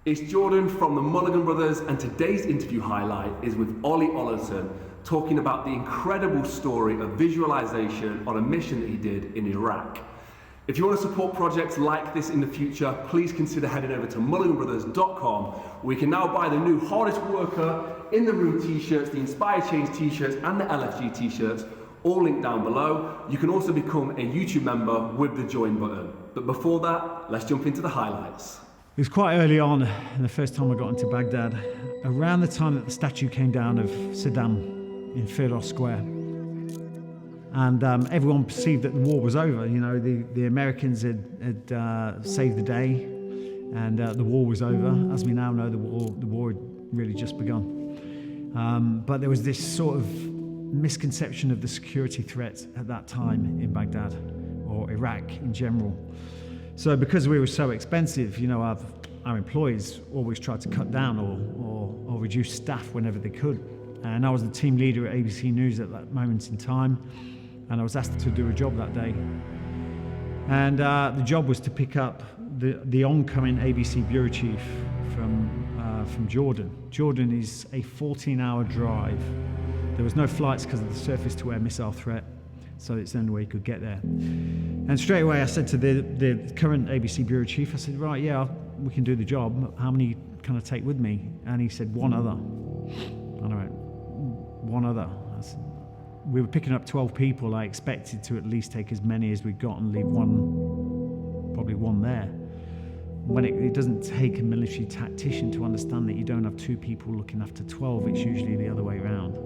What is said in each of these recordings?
It's Jordan from the Mulligan brothers, and today's interview highlight is with Ollie Ollerton, talking about the incredible story of visualization on a mission that he did in Iraq. If you want to support projects like this in the future, please consider heading over to mulliganbrothers.com, where you can now buy the new Hardest Worker in the Room t-shirts, the Inspire Change t-shirts and the LFG t-shirts, all linked down below. You can also become a YouTube member with the join button. But before that, let's jump into the highlights. It was quite early on, and the first time I got into Baghdad, around the time that the statue came down of Saddam in Firdos Square. And everyone perceived that the war was over. You know, the Americans had saved the day, and the war was over. As we now know, the war had really just begun. But there was this sort of misconception of the security threat at that time in Baghdad, or Iraq in general. So because we were so expensive, you know, our employees always tried to cut down or reduce staff whenever they could. And I was the team leader at ABC News at that moment in time, and I was asked to do a job that day. And the job was to pick up the oncoming ABC bureau chief from Jordan. Jordan is a 14-hour drive. There was no flights because of the surface-to-air missile threat, so it's the only way you could get there. And straight away I said to the current ABC bureau chief, I said, right, yeah, we can do the job. How many can I take with me? And he said, one other. And I went, one other? We were picking up 12 people. I expected to at least take as many as we got and leave probably one there. When it doesn't take a military tactician to understand that you don't have 2 people looking after 12, it's usually the other way around.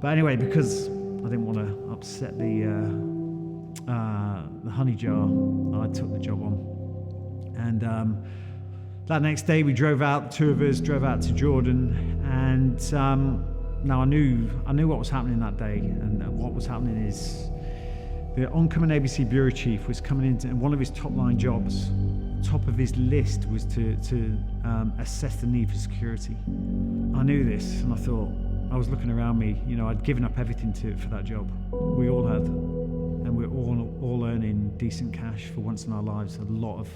But anyway, because I didn't want to upset the honey jar, I took the job on. And that next day we drove out, the 2 of us drove out to Jordan, and now I knew what was happening that day. And what was happening is the oncoming ABC bureau chief was coming into, and one of his top line jobs, top of his list, was to assess the need for security. I knew this, and I thought, I was looking around me, you know, I'd given up everything for that job. We all had, and we're all earning decent cash for once in our lives, a lot of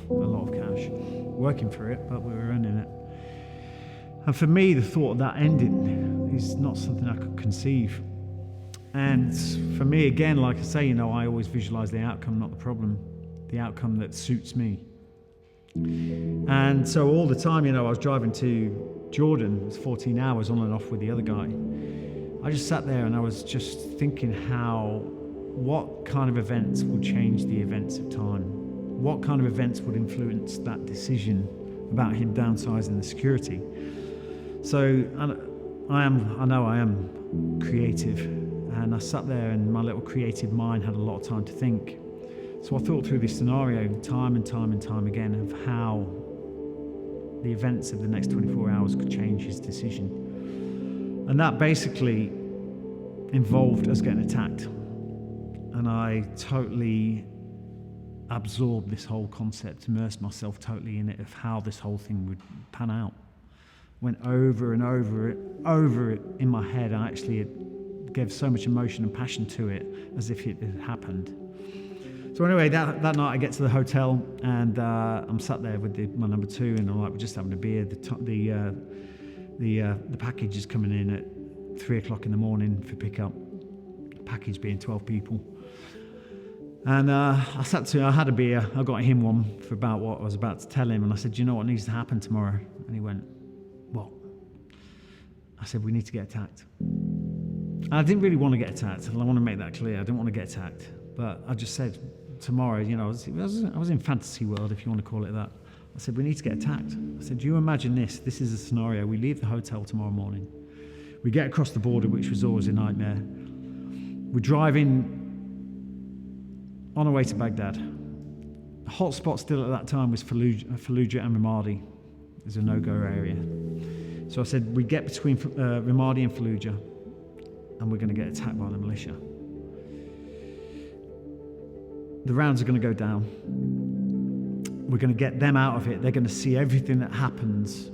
cash. Working for it, but we were earning it. And for me, the thought of that ending is not something I could conceive. And for me, again, like I say, you know, I always visualize the outcome, not the problem, the outcome that suits me. And so all the time, you know, I was driving to Jordan, it was 14 hours on and off with the other guy. I just sat there and I was just thinking what kind of events would change the events of time? What kind of events would influence that decision about him downsizing the security? So I know I am creative, and I sat there and my little creative mind had a lot of time to think. So I thought through this scenario time and time again of how the events of the next 24 hours could change his decision. And that basically involved us getting attacked. And I totally absorbed this whole concept, immersed myself totally in it of how this whole thing would pan out. Went over and over it in my head. I actually gave so much emotion and passion to it as if it had happened. So anyway, that night I get to the hotel, and I'm sat there with my number 2, and I'm like, we're just having a beer. The package is coming in at 3 o'clock in the morning for pickup. Package being 12 people. And I had a beer. I got him one for about what I was about to tell him, and I said, do you know what needs to happen tomorrow? And he went, what? I said, we need to get attacked. And I didn't really want to get attacked, and I want to make that clear. I didn't want to get attacked, but I just said, tomorrow, you know, I was in fantasy world, if you want to call it that. I said, we need to get attacked. I said, do you imagine this? This is a scenario. We leave the hotel tomorrow morning. We get across the border, which was always a nightmare. We're driving on our way to Baghdad. The hot spot still at that time was Fallujah and Ramadi. There's a no-go area. So I said, we get between Ramadi and Fallujah, and we're going to get attacked by the militia. The rounds are going to go down. We're going to get them out of it. They're going to see everything that happens.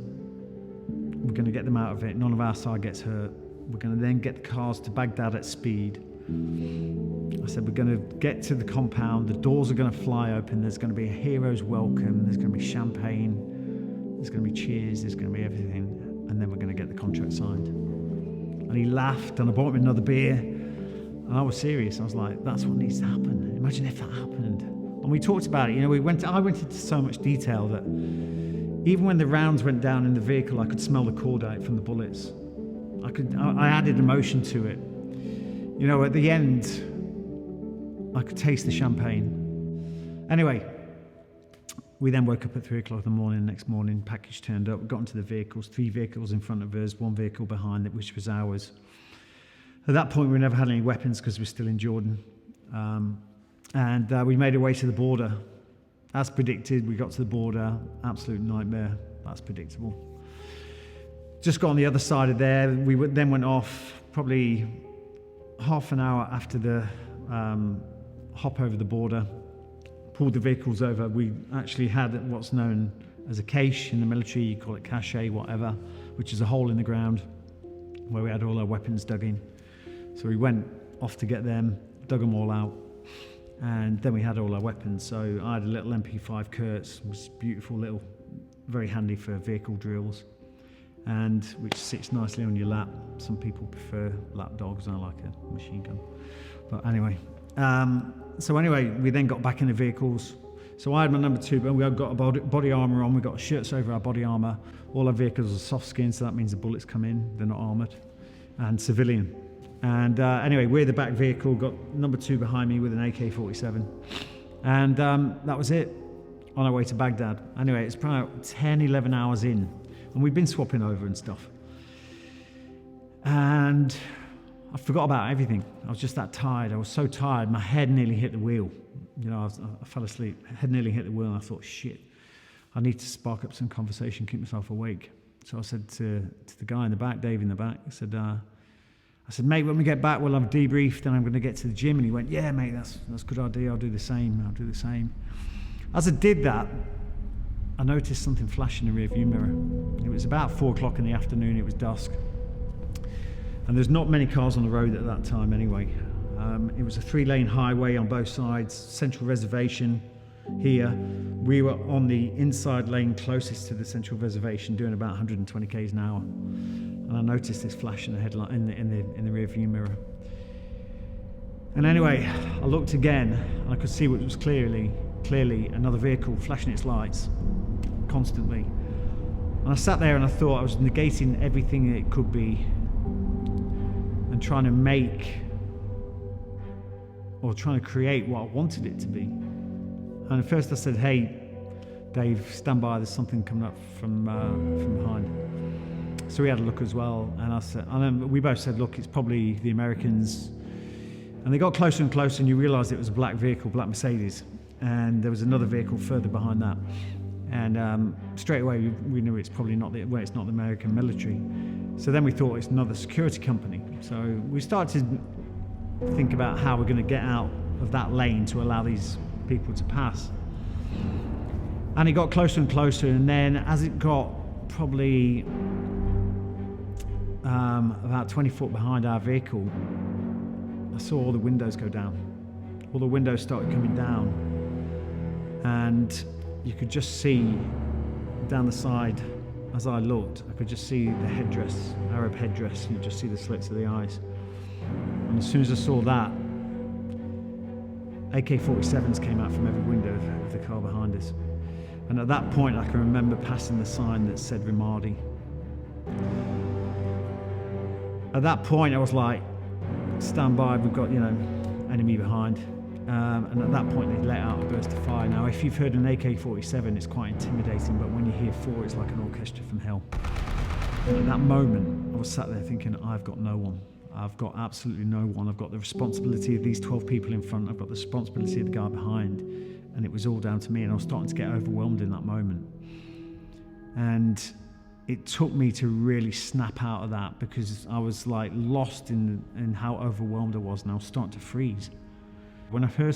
We're going to get them out of it. None of our side gets hurt. We're going to then get the cars to Baghdad at speed. I said, we're going to get to the compound. The doors are going to fly open. There's going to be a hero's welcome. There's going to be champagne. there's going to be cheers, there's going to be everything, and then we're going to get the contract signed. And he laughed, and I bought him another beer, and I was serious. I was like, that's what needs to happen. Imagine if that happened. And we talked about it. You know, I went into so much detail that even when the rounds went down in the vehicle, I could smell the cordite from the bullets. I added emotion to it. You know, at the end, I could taste the champagne. Anyway, we then woke up at 3 o'clock in the morning. The next morning, package turned up. We got into the vehicles, 3 vehicles in front of us, 1 vehicle behind it, which was ours. At that point, we never had any weapons because we're still in Jordan. And we made our way to the border. As predicted, we got to the border. Absolute nightmare. That's predictable. Just got on the other side of there. We then went off probably half an hour after the hop over the border. Pulled the vehicles over. We actually had what's known as a cache in the military. You call it cache, whatever, which is a hole in the ground where we had all our weapons dug in. So we went off to get them, dug them all out, and then we had all our weapons. So I had a little MP5 Kurtz, it was beautiful little, very handy for vehicle drills, and which sits nicely on your lap. Some people prefer lap dogs. I like a machine gun. But anyway, we then got back in the vehicles. So I had my number 2, but we got a body armour on. We got shirts over our body armour. All our vehicles are soft skin, so that means the bullets come in. They're not armoured, and civilian. And anyway, we're the back vehicle, got number 2 behind me with an AK-47. And that was it, on our way to Baghdad. Anyway, it's probably 10, 11 hours in, and we've been swapping over and stuff. And I forgot about everything. I was just that tired. I was so tired, my head nearly hit the wheel. You know, I fell asleep, head nearly hit the wheel, and I thought, shit, I need to spark up some conversation, keep myself awake. So I said to the guy in the back, Dave in the back, I said, mate, when we get back, we'll have a debrief, then I'm going to get to the gym. And he went, yeah, mate, that's a good idea. I'll do the same. As I did that, I noticed something flash in the rearview mirror. It was about 4 o'clock in the afternoon. It was dusk. And there's not many cars on the road at that time anyway. It was a 3-lane highway on both sides, central reservation here. We were on the inside lane closest to the central reservation, doing about 120 k's an hour. And I noticed this flash in the headlight in the rear view mirror. And anyway, I looked again, and I could see what was clearly another vehicle flashing its lights constantly. And I sat there and I thought I was negating everything it could be, and trying to create what I wanted it to be. And at first I said, hey, Dave, stand by, there's something coming up from behind. So we had a look as well, and then we both said, look, it's probably the Americans. And they got closer and closer, and you realised it was a black vehicle, black Mercedes, and there was another vehicle further behind that. And straight away we knew it's probably not the American military. So then we thought it's another security company. So we started to think about how we're going to get out of that lane to allow these people to pass. And it got closer and closer, and then as it got probably about 20 foot behind our vehicle, I saw all the windows go down. All the windows started coming down, and you could just see down the side, as I looked, I could just see the headdress, Arab headdress, and you just see the slits of the eyes. And as soon as I saw that, AK-47s came out from every window of the car behind us. And at that point, I can remember passing the sign that said Ramadi. At that point, I was like, stand by, we've got, enemy behind. And at that point, they let out a burst of fire. Now, if you've heard an AK-47, it's quite intimidating, but when you hear 4, it's like an orchestra from hell. And at that moment, I was sat there thinking, I've got no one. I've got absolutely no one. I've got the responsibility of these 12 people in front. I've got the responsibility of the guy behind. And it was all down to me, and I was starting to get overwhelmed in that moment. And it took me to really snap out of that, because I was like lost in how overwhelmed I was, and I was starting to freeze. When I heard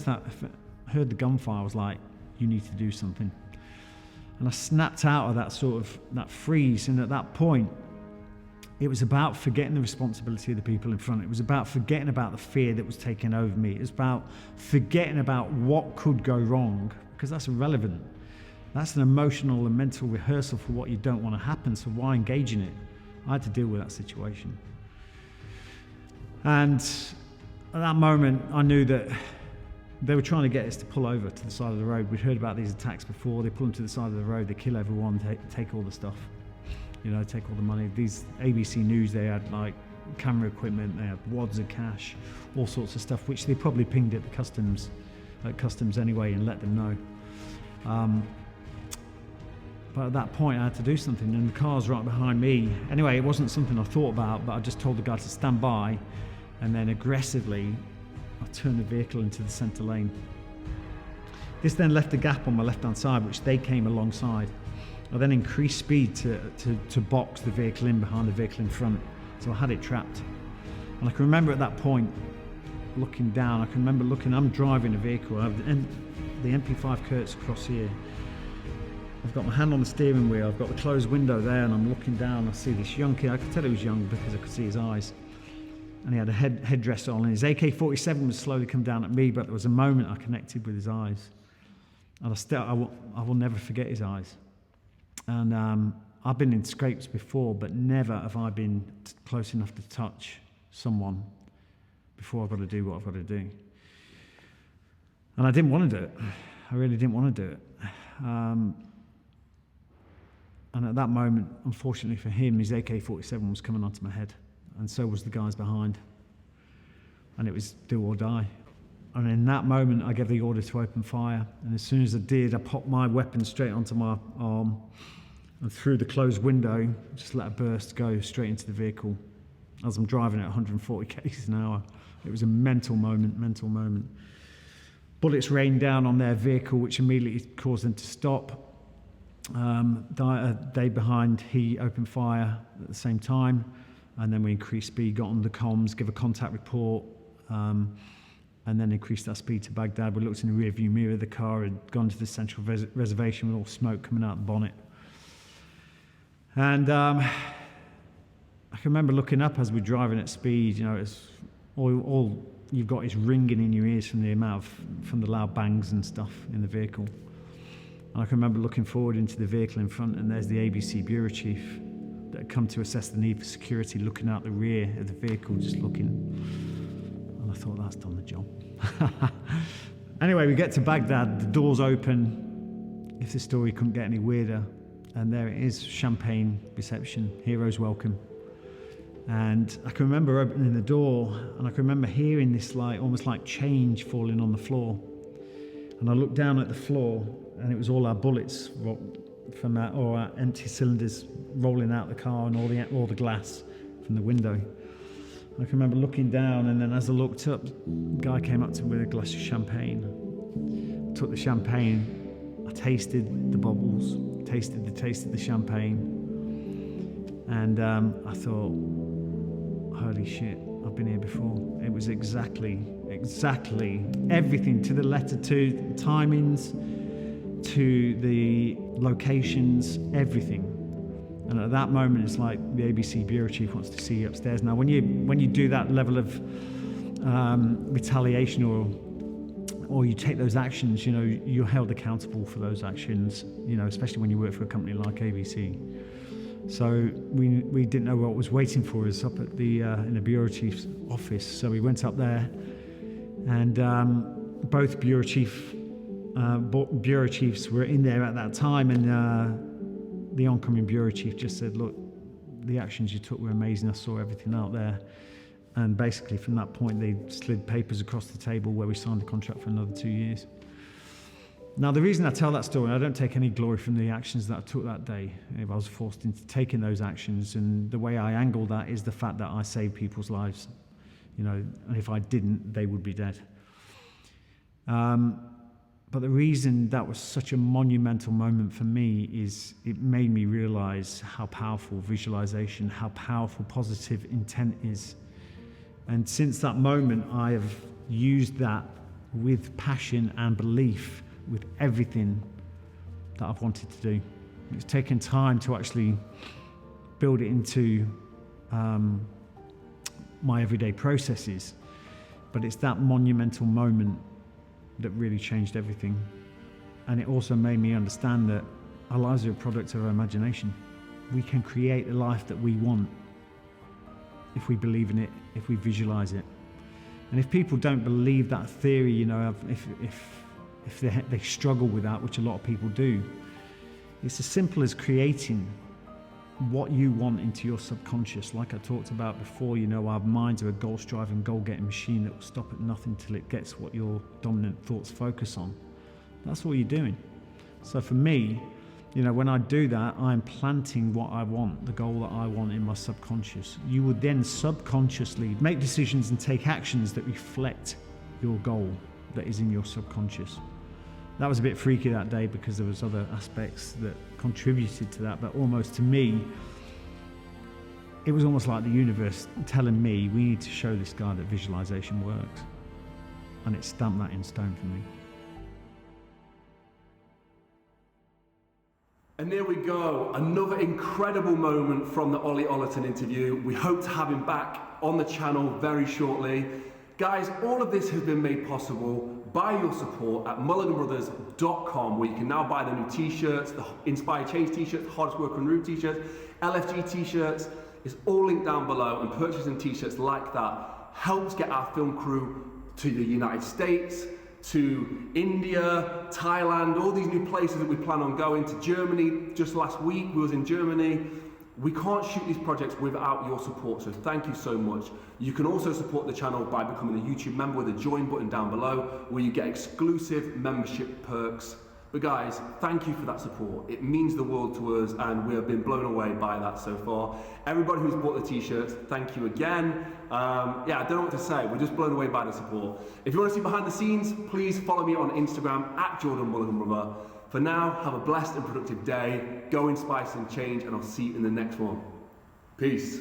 the gunfire, I was like, you need to do something. And I snapped out of that freeze, and at that point, it was about forgetting the responsibility of the people in front. It was about forgetting about the fear that was taking over me. It was about forgetting about what could go wrong, because that's irrelevant. That's an emotional and mental rehearsal for what you don't want to happen, so why engage in it? I had to deal with that situation. And at that moment, I knew that they were trying to get us to pull over to the side of the road. We'd heard about these attacks before. They pull them to the side of the road, they kill everyone, take all the stuff, take all the money. These ABC News, they had like camera equipment, they had wads of cash, all sorts of stuff, which they probably pinged at the customs anyway and let them know. But at that point I had to do something, and the car's right behind me. Anyway, it wasn't something I thought about, but I just told the guy to stand by, and then aggressively I turned the vehicle into the centre lane. This then left a gap on my left hand side, which they came alongside. I then increased speed to box the vehicle in behind the vehicle in front, so I had it trapped. And I can remember at that point looking down. I can remember I'm driving a vehicle, I have the MP5 Kurtz across here. I've got my hand on the steering wheel, I've got the closed window there, and I'm looking down. I see this young kid. I could tell he was young because I could see his eyes. And he had a headdress on, and his AK-47 was slowly coming down at me, but there was a moment I connected with his eyes. And I will never forget his eyes. And I've been in scrapes before, but never have I been close enough to touch someone before I've got to do what I've got to do. And I didn't want to do it. I really didn't want to do it. And at that moment, unfortunately for him, his AK-47 was coming onto my head, and so was the guys behind. And it was do or die. And in that moment, I gave the order to open fire. And as soon as I did, I popped my weapon straight onto my arm, and through the closed window, just let a burst go straight into the vehicle as I'm driving at 140 k's an hour. It was a mental moment. Bullets rained down on their vehicle, which immediately caused them to stop. They behind, he opened fire at the same time, and then we increased speed, got on the comms, give a contact report, and then increased our speed to Baghdad. We looked in the rear view mirror of the car, had gone to the central reservation with all smoke coming out the bonnet. And I can remember looking up as we're driving at speed. It's all you've got is ringing in your ears from the loud bangs and stuff in the vehicle. And I can remember looking forward into the vehicle in front, and there's the ABC bureau chief that had come to assess the need for security, looking out the rear of the vehicle, just looking. And I thought, that's done the job. Anyway, we get to Baghdad, the doors open. If the story couldn't get any weirder, and there it is, champagne reception, heroes welcome. And I can remember opening the door, and I can remember hearing this almost like change falling on the floor. And I looked down at the floor, and it was all our bullets from that, or our empty cylinders rolling out the car, and all the glass from the window. And I can remember looking down, and then as I looked up, a guy came up to me with a glass of champagne. I took the champagne, I tasted the bubbles, tasted the taste of the champagne, and I thought, holy shit, I've been here before. It was exactly everything to the letter, to timings, to the locations, everything. And at that moment, it's like the ABC bureau chief wants to see you upstairs. Now, when you do that level of retaliation, or you take those actions, you're held accountable for those actions. Especially when you work for a company like ABC. So we didn't know what was waiting for us up at in the bureau chief's office. So we went up there, and both bureau chiefs were in there at that time, and the oncoming bureau chief just said, "Look, the actions you took were amazing. I saw everything out there." And basically, from that point, they slid papers across the table where we signed the contract for another 2 years. Now, the reason I tell that story, I don't take any glory from the actions that I took that day. If I was forced into taking those actions, and the way I angle that is the fact that I saved people's lives. And if I didn't, they would be dead. But the reason that was such a monumental moment for me is it made me realize how powerful visualization, how powerful positive intent is. And since that moment, I have used that with passion and belief with everything that I've wanted to do. It's taken time to actually build it into my everyday processes, but it's that monumental moment that really changed everything. And it also made me understand that our lives are a product of our imagination. We can create the life that we want if we believe in it, if we visualize it. And if people don't believe that theory, you know, if they struggle with that, which a lot of people do, it's as simple as creating what you want into your subconscious. Like I talked about before, you know, our minds are a goal-striving, goal-getting machine that will stop at nothing till it gets what your dominant thoughts focus on. That's what you're doing. So for me, you know, when I do that, I'm planting what I want, the goal that I want in my subconscious. You would then subconsciously make decisions and take actions that reflect your goal that is in your subconscious. That was a bit freaky that day because there was other aspects that contributed to that, but almost to me, it was almost like the universe telling me, we need to show this guy that visualization works. And it stamped that in stone for me. And there we go, another incredible moment from the Ollie Ollerton interview. We hope to have him back on the channel very shortly. Guys, all of this has been made possible by your support at mulliganbrothers.com, where you can now buy the new t-shirts, the Inspire Change t-shirts, the Hardest Work on Route t-shirts, LFG t-shirts. It's all linked down below, and purchasing t-shirts like that helps get our film crew to the United States, to India, Thailand, all these new places that we plan on going, to Germany. Just last week we was in Germany. We can't shoot these projects without your support, so thank you so much. You can also support the channel by becoming a YouTube member with a join button down below, where you get exclusive membership perks. But guys, thank you for that support. It means the world to us, and we have been blown away by that so far. Everybody who's bought the t-shirts, thank you again. Yeah, I don't know what to say. We're just blown away by the support. If you want to see behind the scenes, please follow me on Instagram at Jordan Mulligan Brother. For now, have a blessed and productive day. Go inspire some change, and I'll see you in the next one. Peace.